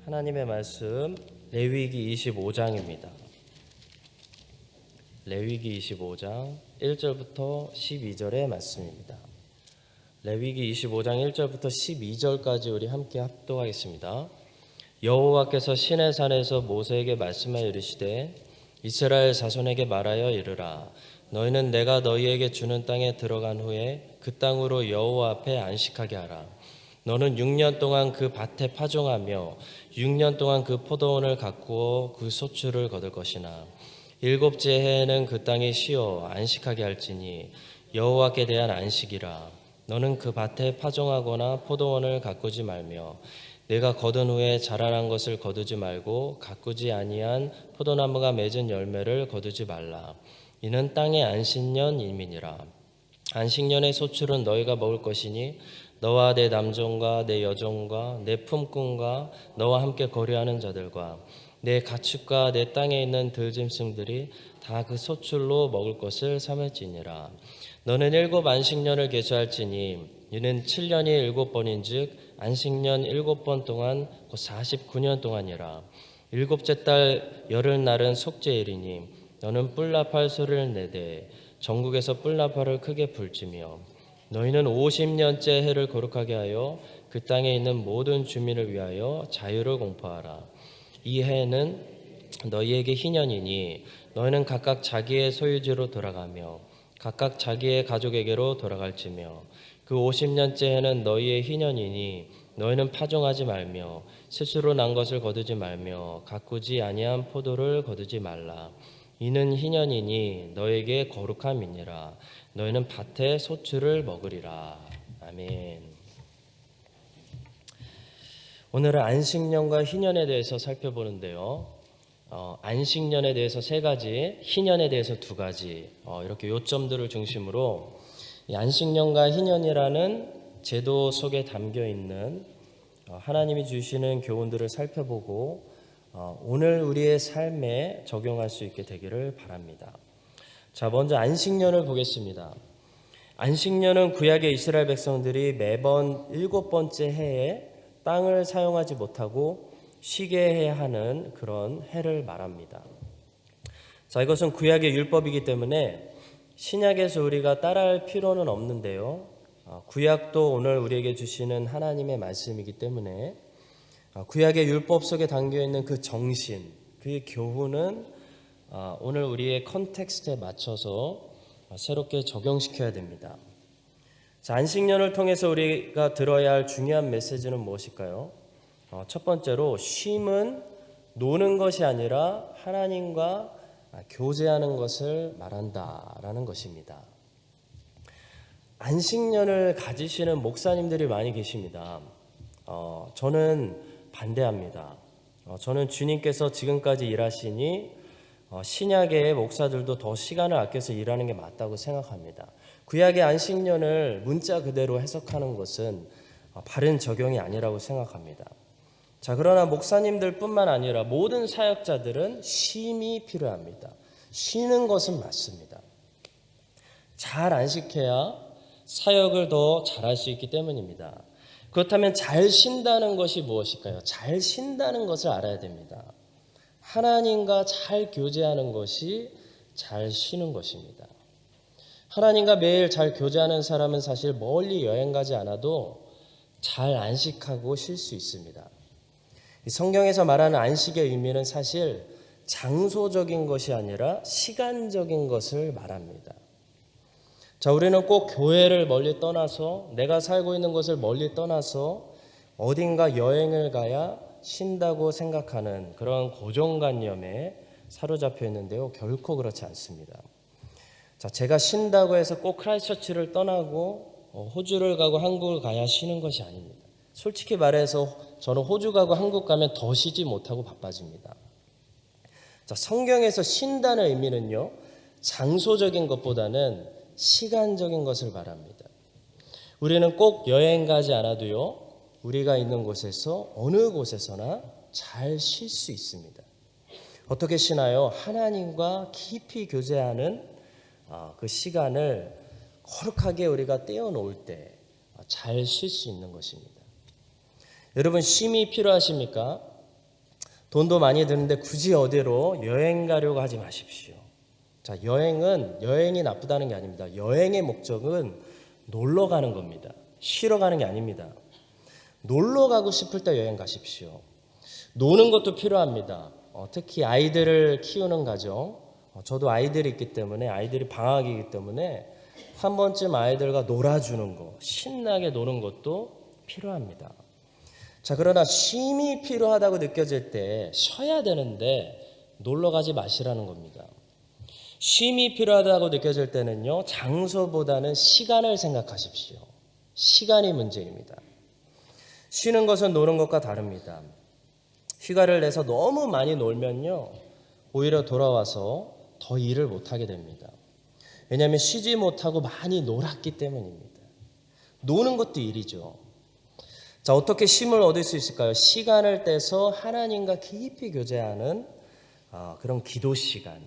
하나님의 말씀 레위기 25장입니다. 레위기 25장 1절부터 12절의 말씀입니다. 레위기 25장 1절부터 12절까지 우리 함께 합독하겠습니다. 여호와께서 시내 산에서 모세에게 말씀하여 이르시되 이스라엘 자손에게 말하여 이르라. 너희는 내가 너희에게 주는 땅에 들어간 후에 그 땅으로 여호와 앞에 안식하게 하라. 너는 6년 동안 그 밭에 파종하며 6년 동안 그 포도원을 가꾸어 그 소출을 거둘 것이나 일곱째 해에는 그 땅이 쉬어 안식하게 할지니 여호와께 대한 안식이라. 너는 그 밭에 파종하거나 포도원을 가꾸지 말며 내가 거둔 후에 자라난 것을 거두지 말고 가꾸지 아니한 포도나무가 맺은 열매를 거두지 말라. 이는 땅의 안식년임이니라. 안식년의 소출은 너희가 먹을 것이니 너와 내 남종과 내 여종과 내 품꾼과 너와 함께 거류하는 자들과 내 가축과 내 땅에 있는 들짐승들이 다 그 소출로 먹을 것을 삼을지니라. 너는 7 안식년을 계수할지니 이는 7년이 7번인즉 안식년 7번 동안 곧 49년 동안이라. 일곱째 달 열흘날은 속죄일이니 너는 뿔나팔 소리를 내되 전국에서 뿔나팔을 크게 불지며 너희는 50년째 해를 거룩하게 하여 그 땅에 있는 모든 주민을 위하여 자유를 공포하라. 이 해는 너희에게 희년이니 너희는 각각 자기의 소유지로 돌아가며 각각 자기의 가족에게로 돌아갈지며 그 50년째 해는 너희의 희년이니 너희는 파종하지 말며 스스로 난 것을 거두지 말며 가꾸지 아니한 포도를 거두지 말라. 이는 희년이니 너에게 거룩함이니라. 너희는 밭의 소출을 먹으리라. 아멘. 오늘은 안식년과 희년에 대해서 살펴보는데요. 안식년에 대해서 3가지, 희년에 대해서 2가지 이렇게 요점들을 중심으로 이 안식년과 희년이라는 제도 속에 담겨 있는 하나님이 주시는 교훈들을 살펴보고 오늘 우리의 삶에 적용할 수 있게 되기를 바랍니다. 자, 먼저 안식년을 보겠습니다. 안식년은 구약의 이스라엘 백성들이 매번 7번째 해에 땅을 사용하지 못하고 쉬게 해야 하는 그런 해를 말합니다. 자, 이것은 구약의 율법이기 때문에 신약에서 우리가 따라할 필요는 없는데요. 구약도 오늘 우리에게 주시는 하나님의 말씀이기 때문에 구약의 율법 속에 담겨있는 그 정신, 그 교훈은 오늘 우리의 컨텍스트에 맞춰서 새롭게 적용시켜야 됩니다. 자, 안식년을 통해서 우리가 들어야 할 중요한 메시지는 무엇일까요? 첫 번째로 쉼은 노는 것이 아니라 하나님과 교제하는 것을 말한다라는 것입니다. 안식년을 가지시는 목사님들이 많이 계십니다. 저는 반대합니다. 저는 주님께서 지금까지 일하시니 신약의 목사들도 더 시간을 아껴서 일하는 게 맞다고 생각합니다. 구약의 안식년을 문자 그대로 해석하는 것은 바른 적용이 아니라고 생각합니다. 자, 그러나 목사님들 뿐만 아니라 모든 사역자들은 쉼이 필요합니다. 쉬는 것은 맞습니다. 잘 안식해야 사역을 더 잘할 수 있기 때문입니다. 그렇다면 잘 쉰다는 것이 무엇일까요? 잘 쉰다는 것을 알아야 됩니다. 하나님과 잘 교제하는 것이 잘 쉬는 것입니다. 하나님과 매일 잘 교제하는 사람은 사실 멀리 여행 가지 않아도 잘 안식하고 쉴 수 있습니다. 성경에서 말하는 안식의 의미는 사실 장소적인 것이 아니라 시간적인 것을 말합니다. 자, 우리는 꼭 교회를 멀리 떠나서 내가 살고 있는 곳을 멀리 떠나서 어딘가 여행을 가야 쉰다고 생각하는 그런 고정관념에 사로잡혀 있는데요. 결코 그렇지 않습니다. 자, 제가 쉰다고 해서 꼭 크라이스처치를 떠나고 호주를 가고 한국을 가야 쉬는 것이 아닙니다. 솔직히 말해서 저는 호주 가고 한국 가면 더 쉬지 못하고 바빠집니다. 자, 성경에서 쉰다는 의미는요, 장소적인 것보다는 시간적인 것을 말합니다. 우리는 꼭 여행 가지 않아도요, 우리가 있는 곳에서 어느 곳에서나 잘 쉴 수 있습니다. 어떻게 쉬나요? 하나님과 깊이 교제하는 그 시간을 거룩하게 우리가 떼어놓을 때 잘 쉴 수 있는 것입니다. 여러분, 쉼이 필요하십니까? 돈도 많이 드는데 굳이 어디로 여행 가려고 하지 마십시오. 자, 여행이 나쁘다는 게 아닙니다. 여행의 목적은 놀러 가는 겁니다. 쉬러 가는 게 아닙니다. 놀러 가고 싶을 때 여행 가십시오. 노는 것도 필요합니다. 특히 아이들을 키우는 가정, 저도 아이들이 있기 때문에 아이들이 방학이기 때문에 한 번쯤 아이들과 놀아주는 거, 신나게 노는 것도 필요합니다. 자, 그러나 쉼이 필요하다고 느껴질 때 쉬어야 되는데 놀러 가지 마시라는 겁니다. 쉼이 필요하다고 느껴질 때는요, 장소보다는 시간을 생각하십시오. 시간이 문제입니다. 쉬는 것은 노는 것과 다릅니다. 휴가를 내서 너무 많이 놀면요, 오히려 돌아와서 더 일을 못하게 됩니다. 왜냐하면 쉬지 못하고 많이 놀았기 때문입니다. 노는 것도 일이죠. 자, 어떻게 쉼을 얻을 수 있을까요? 시간을 떼서 하나님과 깊이 교제하는 그런 기도 시간,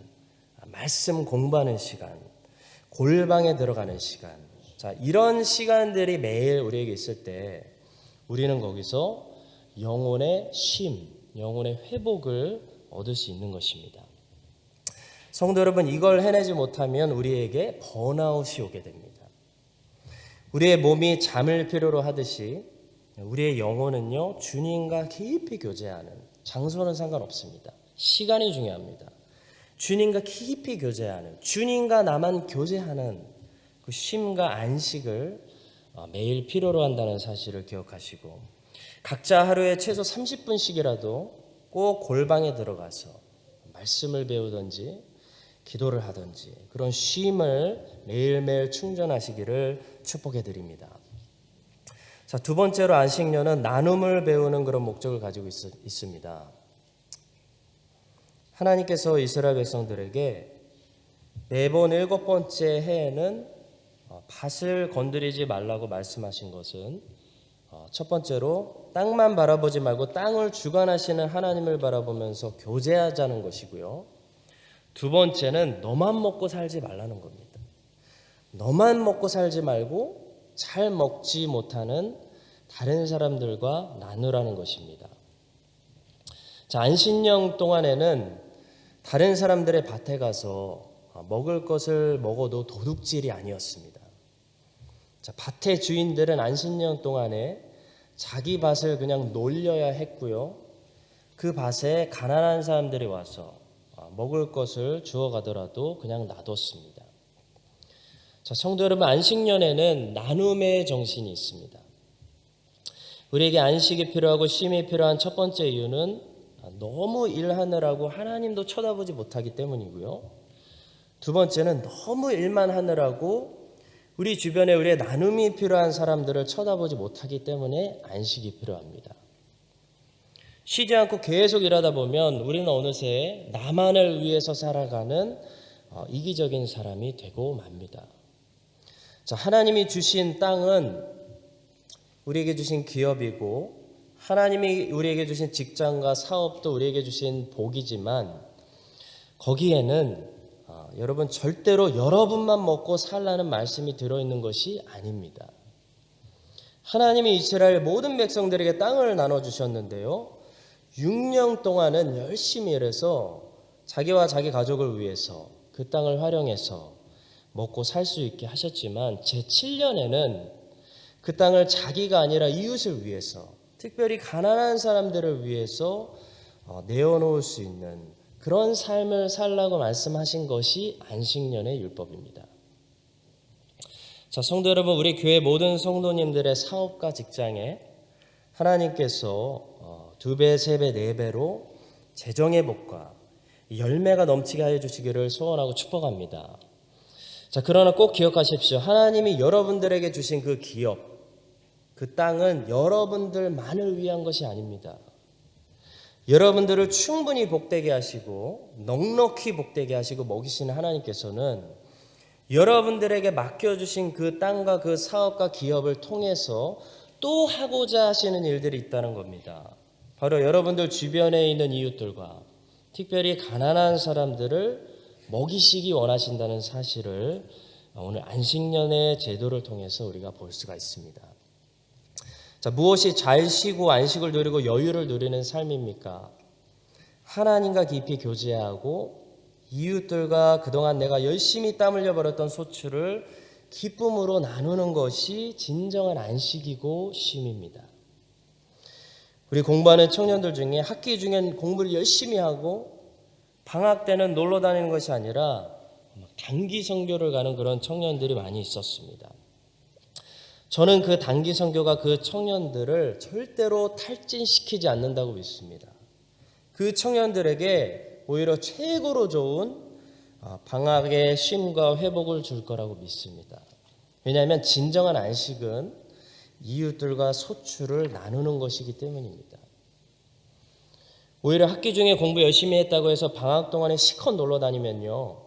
말씀 공부하는 시간, 골방에 들어가는 시간. 자, 이런 시간들이 매일 우리에게 있을 때 우리는 거기서 영혼의 쉼, 영혼의 회복을 얻을 수 있는 것입니다. 성도 여러분, 이걸 해내지 못하면 우리에게 번아웃이 오게 됩니다. 우리의 몸이 잠을 필요로 하듯이 우리의 영혼은요, 주님과 깊이 교제하는, 장소는 상관없습니다. 시간이 중요합니다. 주님과 깊이 교제하는, 주님과 나만 교제하는 그 쉼과 안식을 매일 필요로 한다는 사실을 기억하시고, 각자 하루에 최소 30분씩이라도 꼭 골방에 들어가서 말씀을 배우든지 기도를 하든지 그런 쉼을 매일매일 충전하시기를 축복해 드립니다. 자, 두 번째로 안식년은 나눔을 배우는 그런 목적을 가지고 있습니다. 하나님께서 이스라엘 백성들에게 매번 7번째 해에는 밭을 건드리지 말라고 말씀하신 것은 첫 번째로 땅만 바라보지 말고 땅을 주관하시는 하나님을 바라보면서 교제하자는 것이고요. 두 번째는 너만 먹고 살지 말라는 겁니다. 너만 먹고 살지 말고 잘 먹지 못하는 다른 사람들과 나누라는 것입니다. 자, 안식년 동안에는 다른 사람들의 밭에 가서 먹을 것을 먹어도 도둑질이 아니었습니다. 자, 밭의 주인들은 안식년 동안에 자기 밭을 그냥 놀려야 했고요. 그 밭에 가난한 사람들이 와서 먹을 것을 주워 가더라도 그냥 놔뒀습니다. 자, 성도 여러분, 안식년에는 나눔의 정신이 있습니다. 우리에게 안식이 필요하고 쉼이 필요한 첫 번째 이유는 너무 일하느라고 하나님도 쳐다보지 못하기 때문이고요. 두 번째는 너무 일만 하느라고 우리 주변에 우리의 나눔이 필요한 사람들을 쳐다보지 못하기 때문에 안식이 필요합니다. 쉬지 않고 계속 일하다 보면 우리는 어느새 나만을 위해서 살아가는 이기적인 사람이 되고 맙니다. 자, 하나님이 주신 땅은 우리에게 주신 기업이고 하나님이 우리에게 주신 직장과 사업도 우리에게 주신 복이지만 거기에는 여러분 절대로 여러분만 먹고 살라는 말씀이 들어있는 것이 아닙니다. 하나님이 이스라엘 모든 백성들에게 땅을 나눠주셨는데요. 6년 동안은 열심히 일해서 자기와 자기 가족을 위해서 그 땅을 활용해서 먹고 살 수 있게 하셨지만 제7년에는 그 땅을 자기가 아니라 이웃을 위해서 특별히 가난한 사람들을 위해서 내어놓을 수 있는 그런 삶을 살라고 말씀하신 것이 안식년의 율법입니다. 자, 성도 여러분, 우리 교회 모든 성도님들의 사업과 직장에 하나님께서 2배, 3배, 4배로 재정의 복과 열매가 넘치게 하여 주시기를 소원하고 축복합니다. 자, 그러나 꼭 기억하십시오. 하나님이 여러분들에게 주신 그 기업, 그 땅은 여러분들만을 위한 것이 아닙니다. 여러분들을 충분히 복되게 하시고 넉넉히 복되게 하시고 먹이시는 하나님께서는 여러분들에게 맡겨주신 그 땅과 그 사업과 기업을 통해서 또 하고자 하시는 일들이 있다는 겁니다. 바로 여러분들 주변에 있는 이웃들과 특별히 가난한 사람들을 먹이시기 원하신다는 사실을 오늘 안식년의 제도를 통해서 우리가 볼 수가 있습니다. 자, 무엇이 잘 쉬고 안식을 누리고 여유를 누리는 삶입니까? 하나님과 깊이 교제하고 이웃들과 그동안 내가 열심히 땀 흘려 벌었던 소출을 기쁨으로 나누는 것이 진정한 안식이고 쉼입니다. 우리 공부하는 청년들 중에 학기 중엔 공부를 열심히 하고 방학 때는 놀러 다니는 것이 아니라 단기 선교를 가는 그런 청년들이 많이 있었습니다. 저는 그 단기 선교가 그 청년들을 절대로 탈진시키지 않는다고 믿습니다. 그 청년들에게 오히려 최고로 좋은 방학의 쉼과 회복을 줄 거라고 믿습니다. 왜냐하면 진정한 안식은 이웃들과 소출을 나누는 것이기 때문입니다. 오히려 학기 중에 공부 열심히 했다고 해서 방학 동안에 시컷 놀러 다니면요,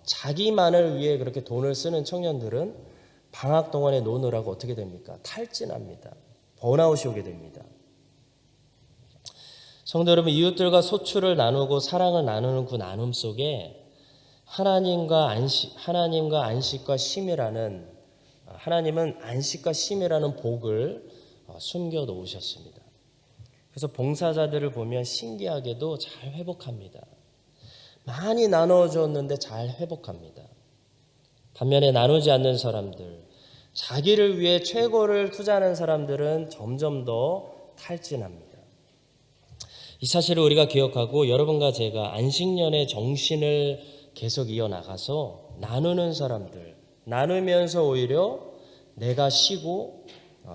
자기만을 위해 그렇게 돈을 쓰는 청년들은 방학 동안에 노느라고 어떻게 됩니까? 탈진합니다. 번아웃이 오게 됩니다. 성도 여러분, 이웃들과 소출을 나누고 사랑을 나누는 그 나눔 속에 하나님은 안식과 쉼이라는 복을 숨겨 놓으셨습니다. 그래서 봉사자들을 보면 신기하게도 잘 회복합니다. 많이 나눠줬는데 잘 회복합니다. 반면에 나누지 않는 사람들, 자기를 위해 최고를 투자하는 사람들은 점점 더 탈진합니다. 이 사실을 우리가 기억하고 여러분과 제가 안식년의 정신을 계속 이어나가서 나누는 사람들, 나누면서 오히려 내가 쉬고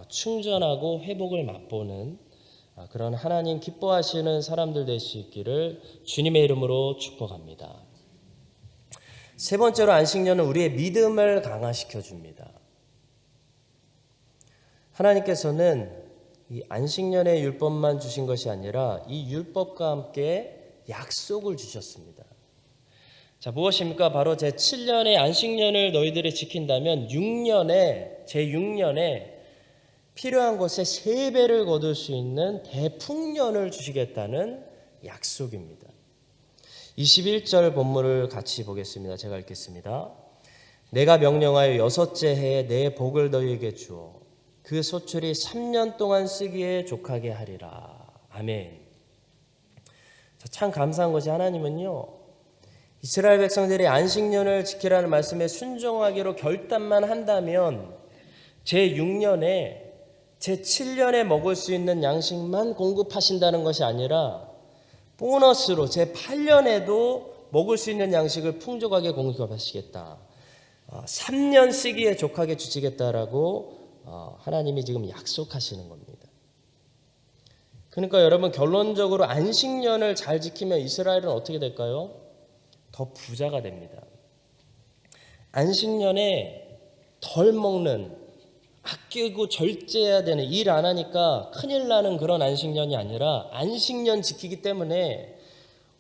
충전하고 회복을 맛보는 그런 하나님 기뻐하시는 사람들 될 수 있기를 주님의 이름으로 축복합니다. 세 번째로 안식년은 우리의 믿음을 강화시켜 줍니다. 하나님께서는 이 안식년의 율법만 주신 것이 아니라 이 율법과 함께 약속을 주셨습니다. 자, 무엇입니까? 바로 제7년의 안식년을 너희들이 지킨다면 제6년에 필요한 것에 3배를 거둘 수 있는 대풍년을 주시겠다는 약속입니다. 21절 본문을 같이 보겠습니다. 제가 읽겠습니다. 내가 명령하여 6째 해에 내 복을 너희에게 주어 그 소출이 3년 동안 쓰기에 족하게 하리라. 아멘. 참 감사한 것이 하나님은요, 이스라엘 백성들이 안식년을 지키라는 말씀에 순종하기로 결단만 한다면 제6년에 제7년에 먹을 수 있는 양식만 공급하신다는 것이 아니라 보너스로 제8년에도 먹을 수 있는 양식을 풍족하게 공급하시겠다. 3년 쓰기에 족하게 주시겠다라고 하나님이 지금 약속하시는 겁니다. 그러니까 여러분, 결론적으로 안식년을 잘 지키면 이스라엘은 어떻게 될까요? 더 부자가 됩니다. 안식년에 덜 먹는, 아끼고 절제해야 되는, 일 안 하니까 큰일 나는 그런 안식년이 아니라 안식년 지키기 때문에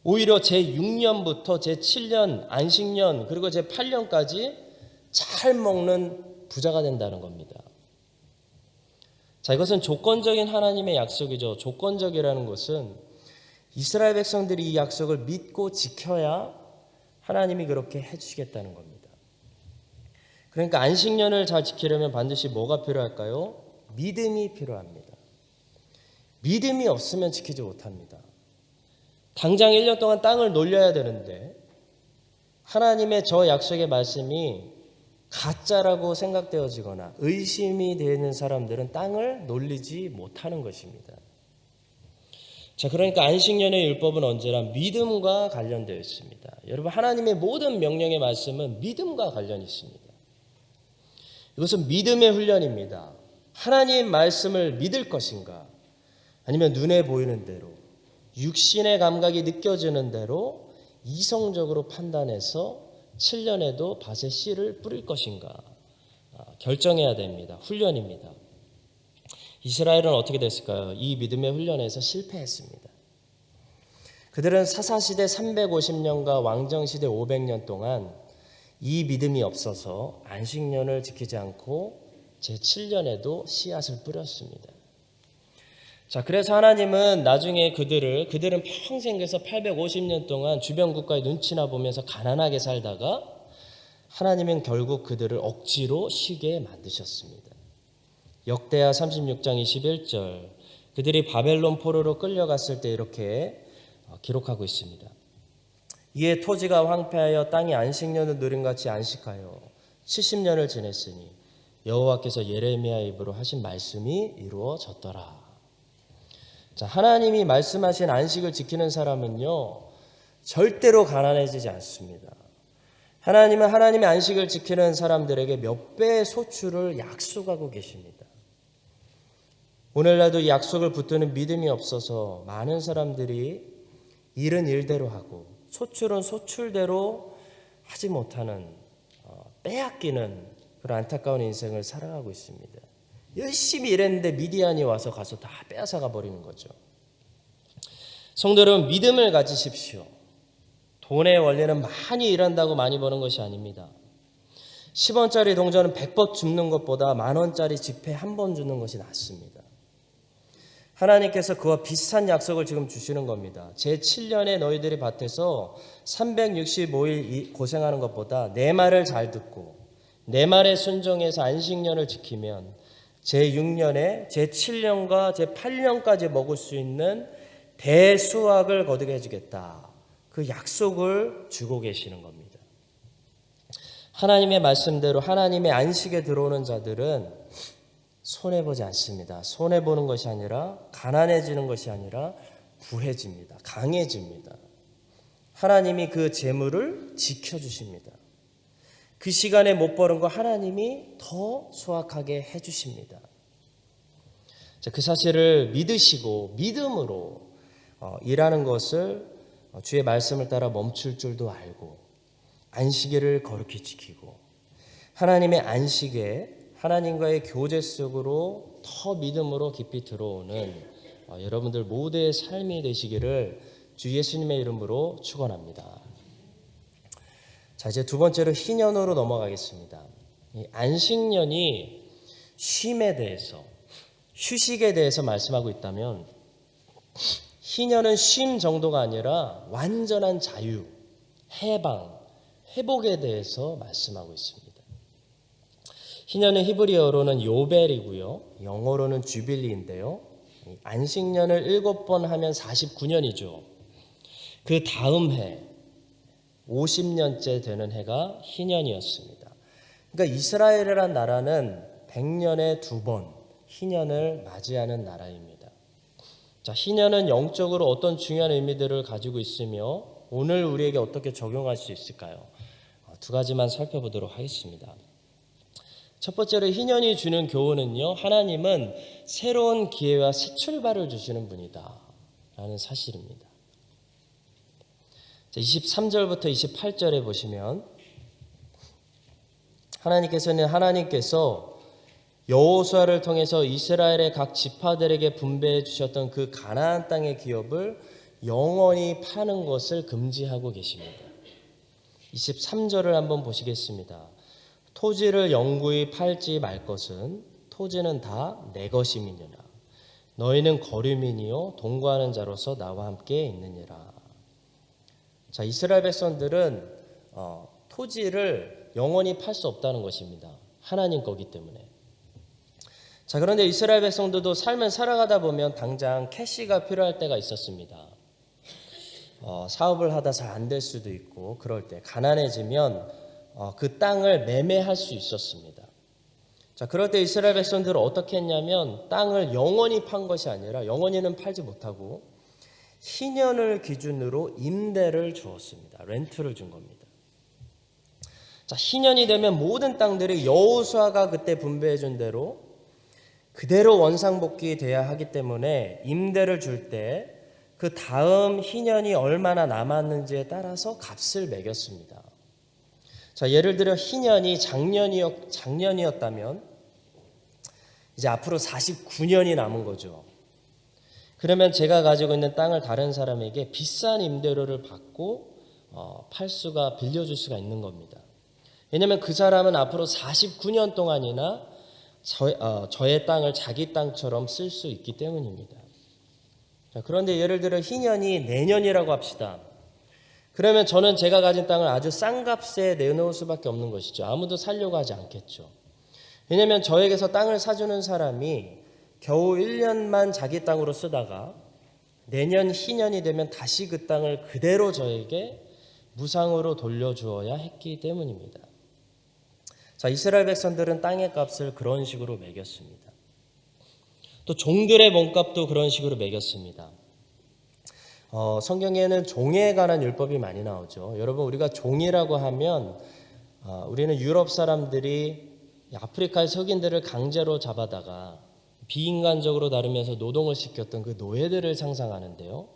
오히려 제6년부터 제7년 안식년 그리고 제8년까지 잘 먹는 부자가 된다는 겁니다. 자, 이것은 조건적인 하나님의 약속이죠. 조건적이라는 것은 이스라엘 백성들이 이 약속을 믿고 지켜야 하나님이 그렇게 해주시겠다는 겁니다. 그러니까 안식년을 잘 지키려면 반드시 뭐가 필요할까요? 믿음이 필요합니다. 믿음이 없으면 지키지 못합니다. 당장 1년 동안 땅을 놀려야 되는데 하나님의 저 약속의 말씀이 가짜라고 생각되어지거나 의심이 되는 사람들은 땅을 놀리지 못하는 것입니다. 자, 그러니까 안식년의 율법은 언제나 믿음과 관련되어 있습니다. 여러분, 하나님의 모든 명령의 말씀은 믿음과 관련이 있습니다. 이것은 믿음의 훈련입니다. 하나님 말씀을 믿을 것인가, 아니면 눈에 보이는 대로 육신의 감각이 느껴지는 대로 이성적으로 판단해서 7년에도 밭에 씨를 뿌릴 것인가 결정해야 됩니다. 훈련입니다. 이스라엘은 어떻게 됐을까요? 이 믿음의 훈련에서 실패했습니다. 그들은 사사시대 350년과 왕정시대 500년 동안 이 믿음이 없어서 안식년을 지키지 않고 제7년에도 씨앗을 뿌렸습니다. 자, 그래서 하나님은 나중에 그들은 평생 그래서 850년 동안 주변 국가의 눈치나 보면서 가난하게 살다가 하나님은 결국 그들을 억지로 쉬게 만드셨습니다. 역대하 36장 21절, 그들이 바벨론 포로로 끌려갔을 때 이렇게 기록하고 있습니다. 이에 토지가 황폐하여 땅이 안식년을 누림같이 안식하여 70년을 지냈으니 여호와께서 예레미야의 입으로 하신 말씀이 이루어졌더라. 자, 하나님이 말씀하신 안식을 지키는 사람은요, 절대로 가난해지지 않습니다. 하나님은 하나님의 안식을 지키는 사람들에게 몇 배의 소출을 약속하고 계십니다. 오늘날도 이 약속을 붙드는 믿음이 없어서 많은 사람들이 일은 일대로 하고 소출은 소출대로 하지 못하는 빼앗기는 그런 안타까운 인생을 살아가고 있습니다. 열심히 일했는데 미디안이 와서 가서 다 빼앗아가 버리는 거죠. 성도 여러분, 믿음을 가지십시오. 돈의 원리는 많이 일한다고 많이 버는 것이 아닙니다. 10원짜리 동전은 100번 줍는 것보다 만원짜리 지폐 한 번 주는 것이 낫습니다. 하나님께서 그와 비슷한 약속을 지금 주시는 겁니다. 제7년에 너희들이 밭에서 365일 고생하는 것보다 내 말을 잘 듣고 내 말에 순종해서 안식년을 지키면 제6년에 제7년과 제8년까지 먹을 수 있는 대수확을 거두게 해주겠다. 그 약속을 주고 계시는 겁니다. 하나님의 말씀대로 하나님의 안식에 들어오는 자들은 손해보지 않습니다. 손해보는 것이 아니라 가난해지는 것이 아니라 부해집니다. 강해집니다. 하나님이 그 재물을 지켜주십니다. 그 시간에 못 버는 거 하나님이 더 수확하게 해주십니다. 그 사실을 믿으시고 믿음으로 일하는 것을 주의 말씀을 따라 멈출 줄도 알고 안식일을 거룩히 지키고 하나님의 안식에 하나님과의 교제 속으로 더 믿음으로 깊이 들어오는 여러분들 모두의 삶이 되시기를 주 예수님의 이름으로 축원합니다. 자, 이제 두 번째로 희년으로 넘어가겠습니다. 이 안식년이 쉼에 대해서, 휴식에 대해서 말씀하고 있다면 희년은 쉼 정도가 아니라 완전한 자유, 해방, 회복에 대해서 말씀하고 있습니다. 희년은 히브리어로는 요벨이고요. 영어로는 주빌리인데요. 안식년을 7번 하면 49년이죠. 그 다음 해 50년째 되는 해가 희년이었습니다. 그러니까 이스라엘이라는 나라는 100년에 2번 희년을 맞이하는 나라입니다. 자, 희년은 영적으로 어떤 중요한 의미들을 가지고 있으며 오늘 우리에게 어떻게 적용할 수 있을까요? 두 가지만 살펴보도록 하겠습니다. 첫 번째로 희년이 주는 교훈은요, 하나님은 새로운 기회와 새 출발을 주시는 분이다 라는 사실입니다. 23절부터 28절에 보시면 하나님께서 여호수아를 통해서 이스라엘의 각 지파들에게 분배해 주셨던 그 가나안 땅의 기업을 영원히 파는 것을 금지하고 계십니다. 23절을 한번 보시겠습니다. 토지를 영구히 팔지 말 것은 토지는 다 내 것임이니라. 너희는 거류민이요 동거하는 자로서 나와 함께 있느니라. 자, 이스라엘 백성들은 토지를 영원히 팔 수 없다는 것입니다. 하나님 거기 때문에. 자, 그런데 이스라엘 백성들도 삶을 살아가다 보면 당장 캐시가 필요할 때가 있었습니다. 사업을 하다 잘 안 될 수도 있고 그럴 때 가난해지면 그 땅을 매매할 수 있었습니다. 자, 그럴 때 이스라엘 백성들은 어떻게 했냐면 땅을 영원히 판 것이 아니라 영원히는 팔지 못하고 희년을 기준으로 임대를 주었습니다. 렌트를 준 겁니다. 자, 희년이 되면 모든 땅들이 여호수아가 그때 분배해 준 대로 그대로 원상복귀 돼야 하기 때문에 임대를 줄 때 그 다음 희년이 얼마나 남았는지에 따라서 값을 매겼습니다. 자, 예를 들어 희년이 작년이었다면 이제 앞으로 49년이 남은 거죠. 그러면 제가 가지고 있는 땅을 다른 사람에게 비싼 임대료를 받고 빌려줄 수가 있는 겁니다. 왜냐하면 그 사람은 앞으로 49년 동안이나 저의 땅을 자기 땅처럼 쓸 수 있기 때문입니다. 자, 그런데 예를 들어 희년이 내년이라고 합시다. 그러면 저는 제가 가진 땅을 아주 싼 값에 내놓을 수밖에 없는 것이죠. 아무도 살려고 하지 않겠죠. 왜냐하면 저에게서 땅을 사주는 사람이 겨우 1년만 자기 땅으로 쓰다가 내년 희년이 되면 다시 그 땅을 그대로 저에게 무상으로 돌려주어야 했기 때문입니다. 자, 이스라엘 백성들은 땅의 값을 그런 식으로 매겼습니다. 또 종들의 몸값도 그런 식으로 매겼습니다. 성경에는 종에 관한 율법이 많이 나오죠. 여러분, 우리가 종이라고 하면 우리는 유럽 사람들이 아프리카의 흑인들을 강제로 잡아다가 비인간적으로 다루면서 노동을 시켰던 그 노예들을 상상하는데요.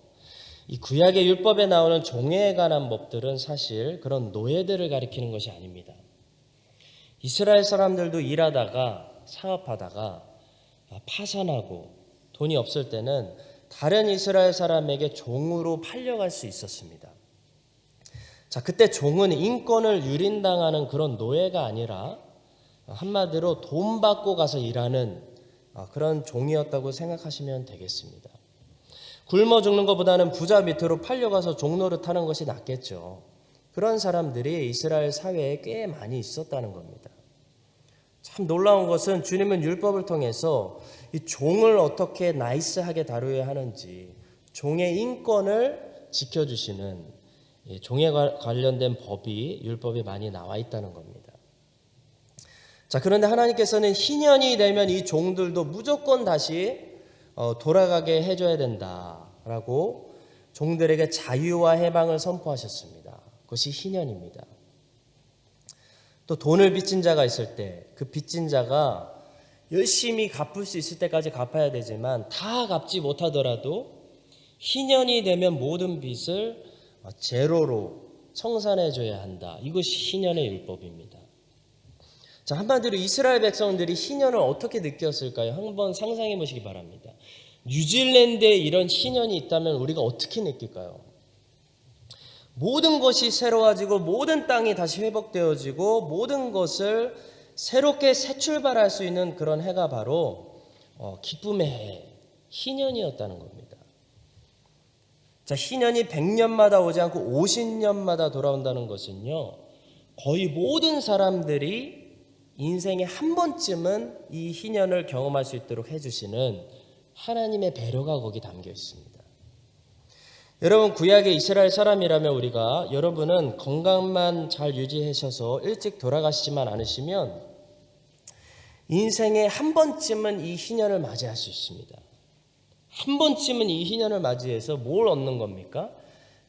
이 구약의 율법에 나오는 종에 관한 법들은 사실 그런 노예들을 가리키는 것이 아닙니다. 이스라엘 사람들도 일하다가 사업하다가 파산하고 돈이 없을 때는 다른 이스라엘 사람에게 종으로 팔려갈 수 있었습니다. 자, 그때 종은 인권을 유린당하는 그런 노예가 아니라 한마디로 돈 받고 가서 일하는 그런 종이었다고 생각하시면 되겠습니다. 굶어 죽는 것보다는 부자 밑으로 팔려가서 종노릇하는 것이 낫겠죠. 그런 사람들이 이스라엘 사회에 꽤 많이 있었다는 겁니다. 참 놀라운 것은 주님은 율법을 통해서 이 종을 어떻게 나이스하게 다루어야 하는지 종의 인권을 지켜주시는 종에 관련된 법이 율법에 많이 나와 있다는 겁니다. 자, 그런데 하나님께서는 희년이 되면 이 종들도 무조건 다시 돌아가게 해줘야 된다라고 종들에게 자유와 해방을 선포하셨습니다. 그것이 희년입니다. 또 돈을 빚진 자가 있을 때 그 빚진 자가 열심히 갚을 수 있을 때까지 갚아야 되지만 다 갚지 못하더라도 희년이 되면 모든 빚을 제로로 청산해 줘야 한다. 이것이 희년의 율법입니다. 자, 한마디로 이스라엘 백성들이 희년을 어떻게 느꼈을까요? 한번 상상해 보시기 바랍니다. 뉴질랜드에 이런 희년이 있다면 우리가 어떻게 느낄까요? 모든 것이 새로워지고 모든 땅이 다시 회복되어지고 모든 것을 새롭게 새 출발할 수 있는 그런 해가 바로 기쁨의 해, 희년이었다는 겁니다. 자, 희년이 100년마다 오지 않고 50년마다 돌아온다는 것은요, 거의 모든 사람들이 인생에 한 번쯤은 이 희년을 경험할 수 있도록 해주시는 하나님의 배려가 거기 담겨 있습니다. 여러분, 구약의 이스라엘 사람이라면 우리가 여러분은 건강만 잘 유지하셔서 일찍 돌아가시지만 않으시면 인생에 한 번쯤은 이 희년을 맞이할 수 있습니다. 한 번쯤은 이 희년을 맞이해서 뭘 얻는 겁니까?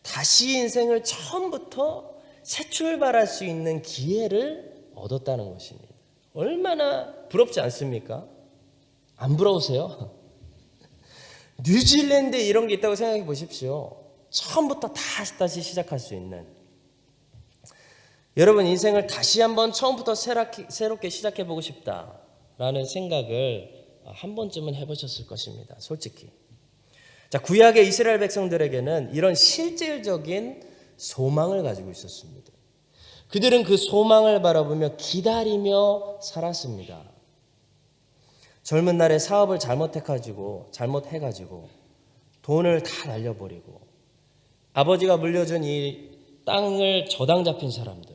다시 인생을 처음부터 새 출발할 수 있는 기회를 얻었다는 것입니다. 얼마나 부럽지 않습니까? 안 부러우세요? 뉴질랜드에 이런 게 있다고 생각해 보십시오. 처음부터 다시 시작할 수 있는. 여러분, 인생을 다시 한번 처음부터 새롭게 시작해 보고 싶다라는 생각을 한 번쯤은 해보셨을 것입니다. 솔직히. 자, 구약의 이스라엘 백성들에게는 이런 실질적인 소망을 가지고 있었습니다. 그들은 그 소망을 바라보며 기다리며 살았습니다. 젊은 날에 사업을 잘못해가지고 돈을 다 날려버리고 아버지가 물려준 이 땅을 저당 잡힌 사람들,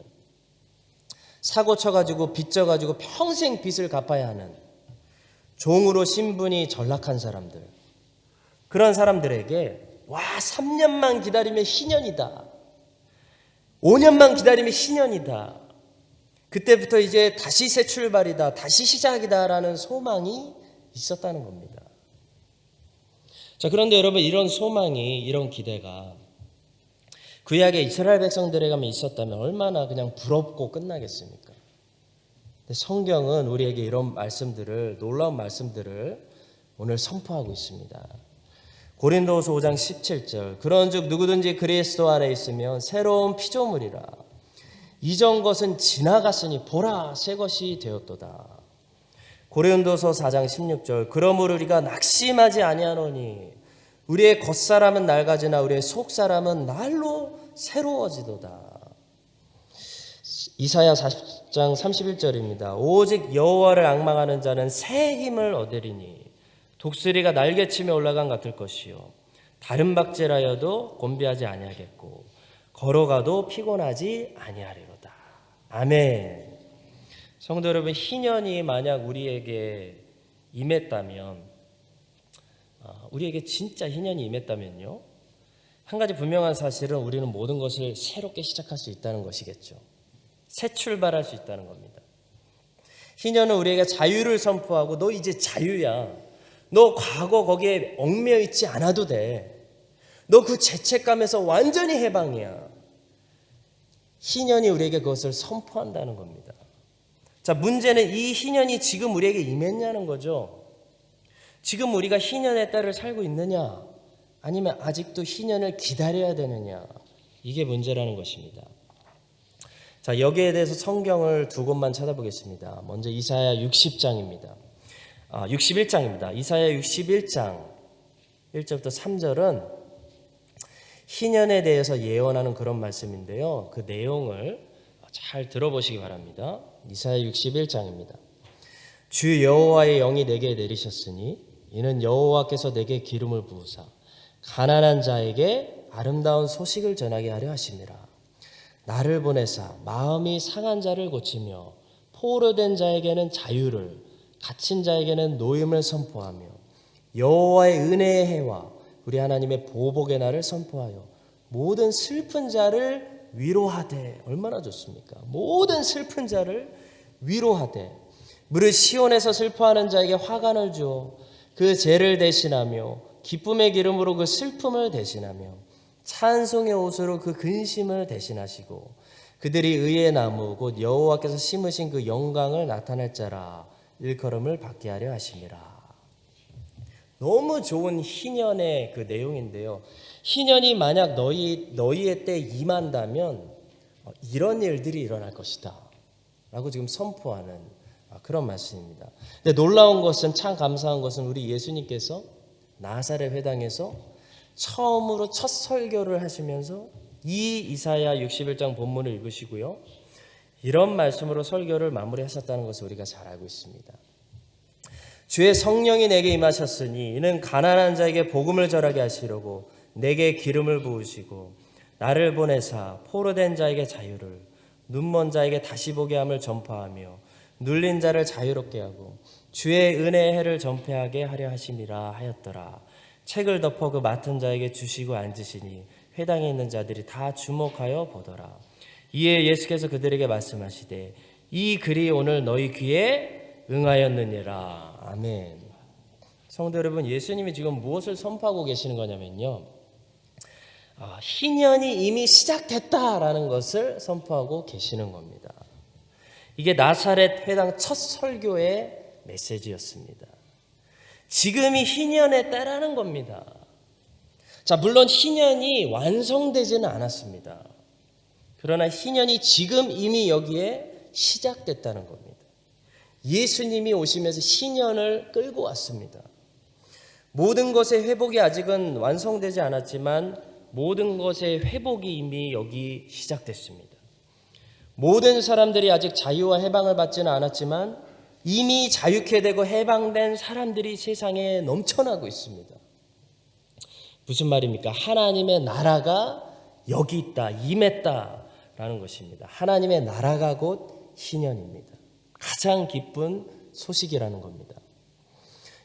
사고 쳐가지고 빚져가지고 평생 빚을 갚아야 하는 종으로 신분이 전락한 사람들, 그런 사람들에게 3년만 기다리면 희년이다, 5년만 기다리면 희년이다, 그때부터 이제 다시 새 출발이다, 다시 시작이다라는 소망이 있었다는 겁니다. 자, 그런데 여러분, 이런 소망이, 이런 기대가 구약의 이스라엘 백성들에게만 있었다면 얼마나 그냥 부럽고 끝나겠습니까? 근데 성경은 우리에게 이런 말씀들을, 놀라운 말씀들을 오늘 선포하고 있습니다. 고린도후서 5장 17절, 그런즉 누구든지 그리스도 안에 있으면 새로운 피조물이라, 이전 것은 지나갔으니 보라 새 것이 되었도다. 고린도서 4장 16절, 그러므로 우리가 낙심하지 아니하노니 우리의 겉사람은 낡아지나 우리의 속사람은 날로 새로워지도다. 이사야 40장 31절입니다. 오직 여호와를 앙망하는 자는 새 힘을 얻으리니 독수리가 날개치며 올라간 같을 것이요 다른 박제라여도 곤비하지 아니하겠고 걸어가도 피곤하지 아니하리로다. 아멘. 성도 여러분, 희년이 만약 우리에게 임했다면 우리에게 진짜 희년이 임했다면요, 한 가지 분명한 사실은 우리는 모든 것을 새롭게 시작할 수 있다는 것이겠죠. 새 출발할 수 있다는 겁니다. 희년은 우리에게 자유를 선포하고 너 이제 자유야. 너 과거 거기에 얽매여 있지 않아도 돼. 너 그 죄책감에서 완전히 해방이야. 희년이 우리에게 그것을 선포한다는 겁니다. 자, 문제는 이 희년이 지금 우리에게 임했냐는 거죠. 지금 우리가 희년의 때를 살고 있느냐, 아니면 아직도 희년을 기다려야 되느냐, 이게 문제라는 것입니다. 자, 여기에 대해서 성경을 두 곳만 찾아보겠습니다. 먼저 이사야 60장입니다. 61장입니다. 이사야 61장 1절부터 3절은 희년에 대해서 예언하는 그런 말씀인데요. 그 내용을 잘 들어보시기 바랍니다. 이사야 61장입니다. 주 여호와의 영이 내게 내리셨으니 이는 여호와께서 내게 기름을 부으사 가난한 자에게 아름다운 소식을 전하게 하려 하심이라. 나를 보내사 마음이 상한 자를 고치며 포로된 자에게는 자유를, 갇힌 자에게는 노임을 선포하며 여호와의 은혜의 해와 우리 하나님의 보복의 날을 선포하여 모든 슬픈 자를 위로하되. 얼마나 좋습니까? 모든 슬픈 자를 위로하되 무릇 시온에서 슬퍼하는 자에게 화관을 주어 그 죄를 대신하며 기쁨의 기름으로 그 슬픔을 대신하며 찬송의 옷으로 그 근심을 대신하시고 그들이 의의 나무 곧 여호와께서 심으신 그 영광을 나타낼 자라 일컬음을 받게 하려 하심이라. 너무 좋은 희년의 그 내용인데요. 희년이 만약 너희의 때에 임한다면 이런 일들이 일어날 것이다 라고 지금 선포하는 그런 말씀입니다. 근데 놀라운 것은, 참 감사한 것은 우리 예수님께서 나사렛 회당에서 처음으로 첫 설교를 하시면서 이 이사야 61장 본문을 읽으시고요, 이런 말씀으로 설교를 마무리하셨다는 것을 우리가 잘 알고 있습니다. 주의 성령이 내게 임하셨으니 이는 가난한 자에게 복음을 전하게 하시려고 내게 기름을 부으시고 나를 보내사 포로된 자에게 자유를, 눈먼 자에게 다시 보게 함을 전파하며 눌린 자를 자유롭게 하고 주의 은혜의 해를 전폐하게 하려 하심이라 하였더라. 책을 덮어 그 맡은 자에게 주시고 앉으시니 회당에 있는 자들이 다 주목하여 보더라. 이에 예수께서 그들에게 말씀하시되 이 글이 오늘 너희 귀에 응하였느니라. 아멘. 성도 여러분, 예수님이 지금 무엇을 선포하고 계시는 거냐면요, 희년이 이미 시작됐다라는 것을 선포하고 계시는 겁니다. 이게 나사렛 회당 첫 설교의 메시지였습니다. 지금이 희년의 때라는 겁니다. 자, 물론 희년이 완성되지는 않았습니다. 그러나 희년이 지금 이미 여기에 시작됐다는 겁니다. 예수님이 오시면서 희년을 끌고 왔습니다. 모든 것의 회복이 아직은 완성되지 않았지만 모든 것의 회복이 이미 여기 시작됐습니다. 모든 사람들이 아직 자유와 해방을 받지는 않았지만 이미 자유케 되고 해방된 사람들이 세상에 넘쳐나고 있습니다. 무슨 말입니까? 하나님의 나라가 여기 있다, 임했다라는 것입니다. 하나님의 나라가 곧 희년입니다. 가장 기쁜 소식이라는 겁니다.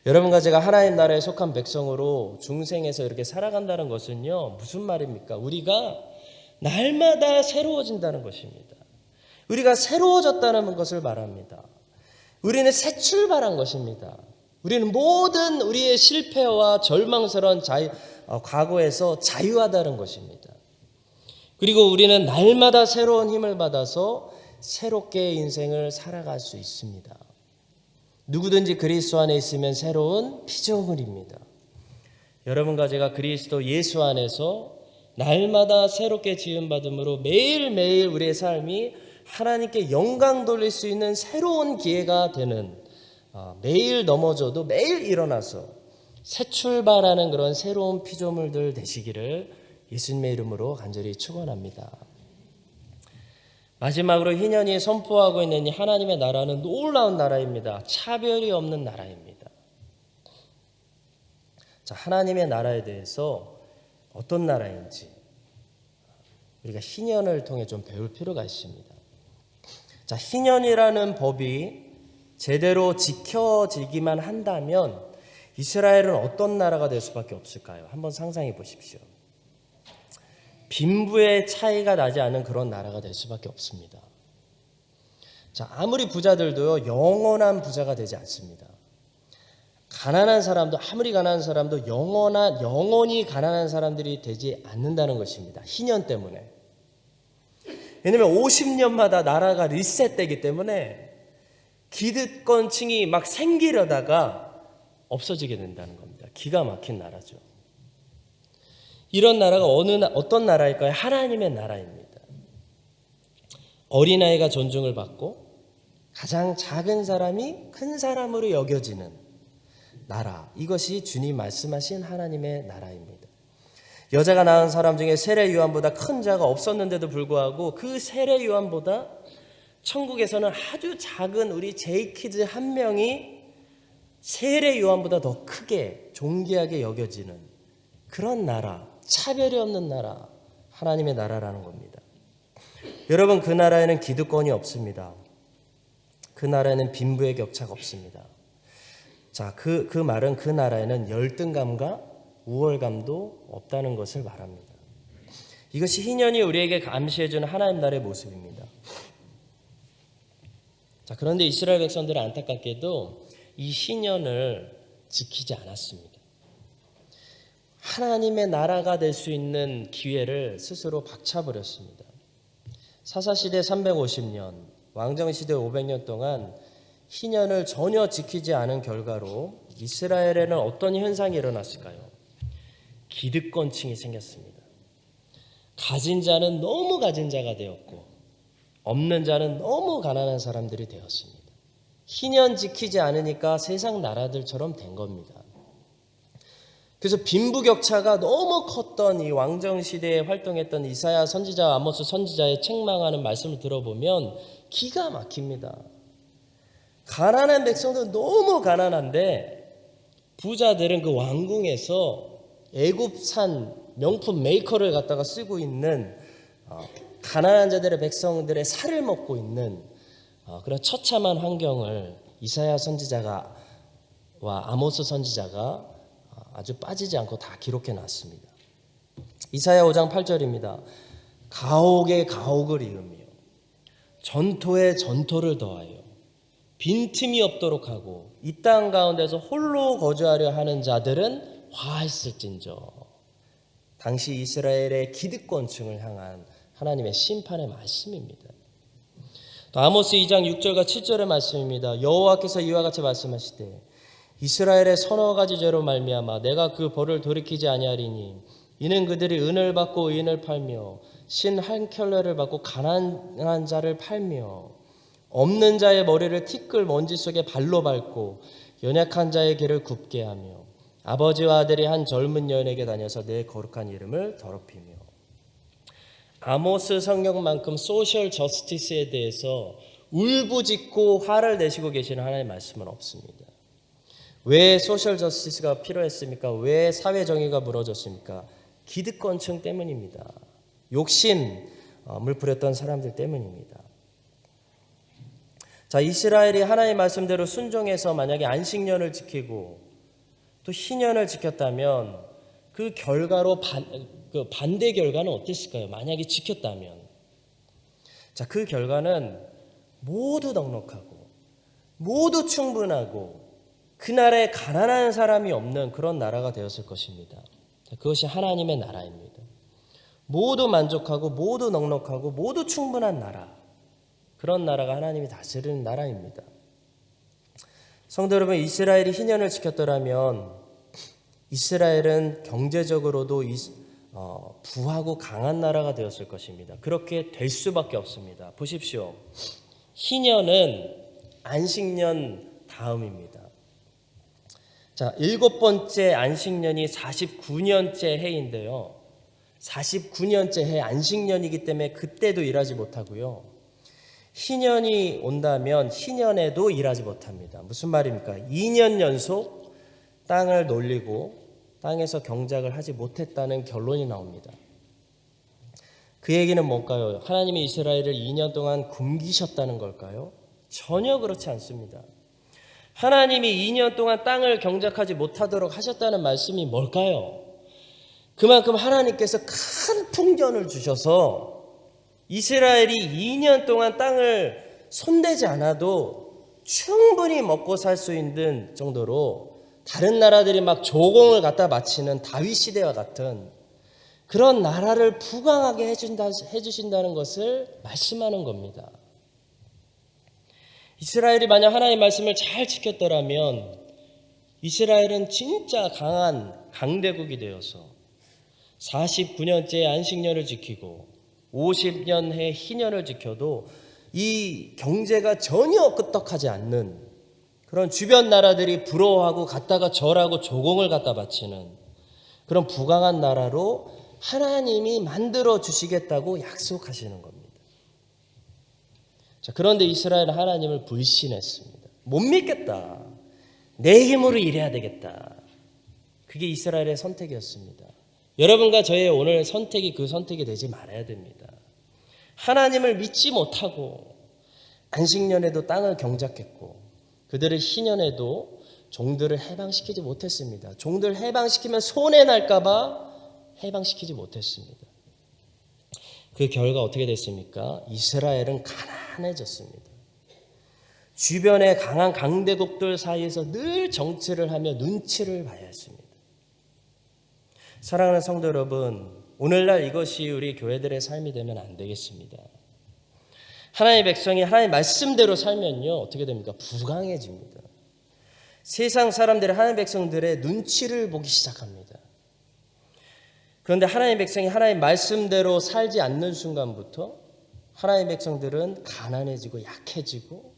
여러분과 제가 하나님 나라에 속한 백성으로 중생에서 이렇게 살아간다는 것은요, 무슨 말입니까? 우리가 날마다 새로워진다는 것입니다. 우리가 새로워졌다는 것을 말합니다. 우리는 새 출발한 것입니다. 우리는 모든 우리의 실패와 절망스러운 과거에서 자유하다는 것입니다. 그리고 우리는 날마다 새로운 힘을 받아서 새롭게 인생을 살아갈 수 있습니다. 누구든지 그리스도 안에 있으면 새로운 피조물입니다. 여러분과 제가 그리스도 예수 안에서 날마다 새롭게 지음받음으로 매일매일 우리의 삶이 하나님께 영광 돌릴 수 있는 새로운 기회가 되는, 매일 넘어져도 매일 일어나서 새 출발하는 그런 새로운 피조물들 되시기를 예수님의 이름으로 간절히 축원합니다. 마지막으로 희년이 선포하고 있는 이 하나님의 나라는 놀라운 나라입니다. 차별이 없는 나라입니다. 자, 하나님의 나라에 대해서 어떤 나라인지 우리가 희년을 통해 좀 배울 필요가 있습니다. 자, 희년이라는 법이 제대로 지켜지기만 한다면 이스라엘은 어떤 나라가 될 수밖에 없을까요? 한번 상상해 보십시오. 빈부의 차이가 나지 않은 그런 나라가 될 수밖에 없습니다. 자, 아무리 부자들도요, 영원한 부자가 되지 않습니다. 가난한 사람도, 아무리 가난한 사람도 영원히 가난한 사람들이 되지 않는다는 것입니다. 희년 때문에. 왜냐하면 50년마다 나라가 리셋되기 때문에 기득권층이 막 생기려다가 없어지게 된다는 겁니다. 기가 막힌 나라죠. 이런 나라가 어떤 나라일까요? 하나님의 나라입니다. 어린아이가 존중을 받고 가장 작은 사람이 큰 사람으로 여겨지는 나라. 이것이 주님 말씀하신 하나님의 나라입니다. 여자가 낳은 사람 중에 세례 요한보다 큰 자가 없었는데도 불구하고 그 세례 요한보다 천국에서는 아주 작은 우리 제이키즈 한 명이 세례 요한보다 더 크게 존귀하게 여겨지는 그런 나라, 차별이 없는 나라, 하나님의 나라라는 겁니다. 여러분, 그 나라에는 기득권이 없습니다. 그 나라에는 빈부의 격차가 없습니다. 자, 그 말은 그 나라에는 열등감과 우월감도 없다는 것을 말합니다. 이것이 희년이 우리에게 감시해주는 하나님 나라의 모습입니다. 자, 그런데 이스라엘 백성들은 안타깝게도 이 희년을 지키지 않았습니다. 하나님의 나라가 될 수 있는 기회를 스스로 박차버렸습니다. 사사시대 350년, 왕정시대 500년 동안 희년을 전혀 지키지 않은 결과로 이스라엘에는 어떤 현상이 일어났을까요? 기득권층이 생겼습니다. 가진 자는 너무 가진 자가 되었고 없는 자는 너무 가난한 사람들이 되었습니다. 희년 지키지 않으니까 세상 나라들처럼 된 겁니다. 그래서 빈부격차가 너무 컸던 이 왕정시대에 활동했던 이사야 선지자와 아모스 선지자의 책망하는 말씀을 들어보면 기가 막힙니다. 가난한 백성들은 너무 가난한데 부자들은 그 왕궁에서 애굽산 명품 메이커를 갖다가 쓰고 있는 가난한 자들의 백성들의 살을 먹고 있는 그런 처참한 환경을 이사야 선지자와 아모스 선지자가 아주 빠지지 않고 다 기록해 놨습니다. 이사야 5장 8절입니다. 가옥에 가옥을 이으며 전토에 전토를 더하여 빈틈이 없도록 하고 이 땅 가운데서 홀로 거주하려 하는 자들은 화했을진저. 당시 이스라엘의 기득권층을 향한 하나님의 심판의 말씀입니다. 또 아모스 2장 6절과 7절의 말씀입니다. 여호와께서 이와 같이 말씀하시되 이스라엘의 서너 가지 죄로 말미암아 내가 그 벌을 돌이키지 아니하리니 이는 그들이 은을 받고 의인을 팔며 신 한 켤레를 받고 가난한 자를 팔며 없는 자의 머리를 티끌 먼지 속에 발로 밟고 연약한 자의 길을 굽게 하며 아버지와 아들이 한 젊은 여인에게 다녀서 내 거룩한 이름을 더럽히며. 아모스 성경만큼 소셜 저스티스에 대해서 울부짖고 화를 내시고 계시는 하나님의 말씀은 없습니다. 왜 소셜 저스티스가 필요했습니까? 왜 사회 정의가 무너졌습니까? 기득권층 때문입니다. 욕심을 부렸던 사람들 때문입니다. 자, 이스라엘이 하나님의 말씀대로 순종해서 만약에 안식년을 지키고 또 희년을 지켰다면 그 결과로 반대 결과는 어땠을까요? 만약에 지켰다면. 자, 그 결과는 모두 넉넉하고 모두 충분하고 그 나라에 가난한 사람이 없는 그런 나라가 되었을 것입니다. 자, 그것이 하나님의 나라입니다. 모두 만족하고 모두 넉넉하고 모두 충분한 나라. 그런 나라가 하나님이 다스리는 나라입니다. 성도 여러분, 이스라엘이 희년을 지켰더라면 이스라엘은 경제적으로도 부하고 강한 나라가 되었을 것입니다. 그렇게 될 수밖에 없습니다. 보십시오. 희년은 안식년 다음입니다. 자, 7번째 안식년이 49년째 해인데요. 49년째 해 안식년이기 때문에 그때도 일하지 못하고요. 희년이 온다면 희년에도 일하지 못합니다. 무슨 말입니까? 2년 연속 땅을 놀리고 땅에서 경작을 하지 못했다는 결론이 나옵니다. 그 얘기는 뭘까요? 하나님이 이스라엘을 2년 동안 굶기셨다는 걸까요? 전혀 그렇지 않습니다. 하나님이 2년 동안 땅을 경작하지 못하도록 하셨다는 말씀이 뭘까요? 그만큼 하나님께서 큰 풍년을 주셔서 이스라엘이 2년 동안 땅을 손대지 않아도 충분히 먹고 살 수 있는 정도로 다른 나라들이 막 조공을 갖다 바치는 다윗 시대와 같은 그런 나라를 부강하게 해주신다는 것을 말씀하는 겁니다. 이스라엘이 만약 하나님의 말씀을 잘 지켰더라면 이스라엘은 진짜 강한 강대국이 되어서 49년째 안식년을 지키고 50년의 희년을 지켜도 이 경제가 전혀 끄떡하지 않는 그런 주변 나라들이 부러워하고 갖다가 절하고 조공을 갖다 바치는 그런 부강한 나라로 하나님이 만들어 주시겠다고 약속하시는 겁니다. 자, 그런데 이스라엘은 하나님을 불신했습니다. 못 믿겠다. 내 힘으로 일해야 되겠다. 그게 이스라엘의 선택이었습니다. 여러분과 저의 오늘 선택이 그 선택이 되지 말아야 됩니다. 하나님을 믿지 못하고 안식년에도 땅을 경작했고 그들의 희년에도 종들을 해방시키지 못했습니다. 종들 해방시키면 손해날까 봐 해방시키지 못했습니다. 그 결과 어떻게 됐습니까? 이스라엘은 가난해졌습니다. 주변의 강한 강대국들 사이에서 늘 정치를 하며 눈치를 봐야 했습니다. 사랑하는 성도 여러분, 오늘날 이것이 우리 교회들의 삶이 되면 안 되겠습니다. 하나님의 백성이 하나님의 말씀대로 살면요 어떻게 됩니까? 부강해집니다. 세상 사람들이 하나님의 백성들의 눈치를 보기 시작합니다. 그런데 하나님의 백성이 하나님의 말씀대로 살지 않는 순간부터 하나님의 백성들은 가난해지고 약해지고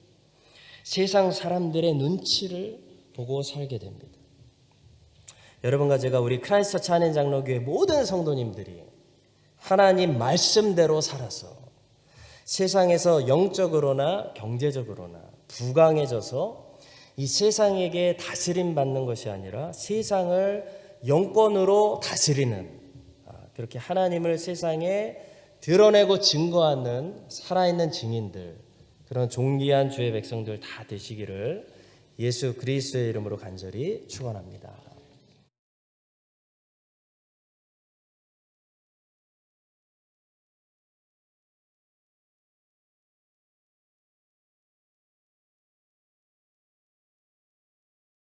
세상 사람들의 눈치를 보고 살게 됩니다. 여러분과 제가 우리 크라이스트 찬양 장로교회 모든 성도님들이 하나님 말씀대로 살아서 세상에서 영적으로나 경제적으로나 부강해져서 이 세상에게 다스림 받는 것이 아니라 세상을 영권으로 다스리는 그렇게 하나님을 세상에 드러내고 증거하는 살아있는 증인들, 그런 존귀한 주의 백성들 다 되시기를 예수 그리스도의 이름으로 간절히 축원합니다.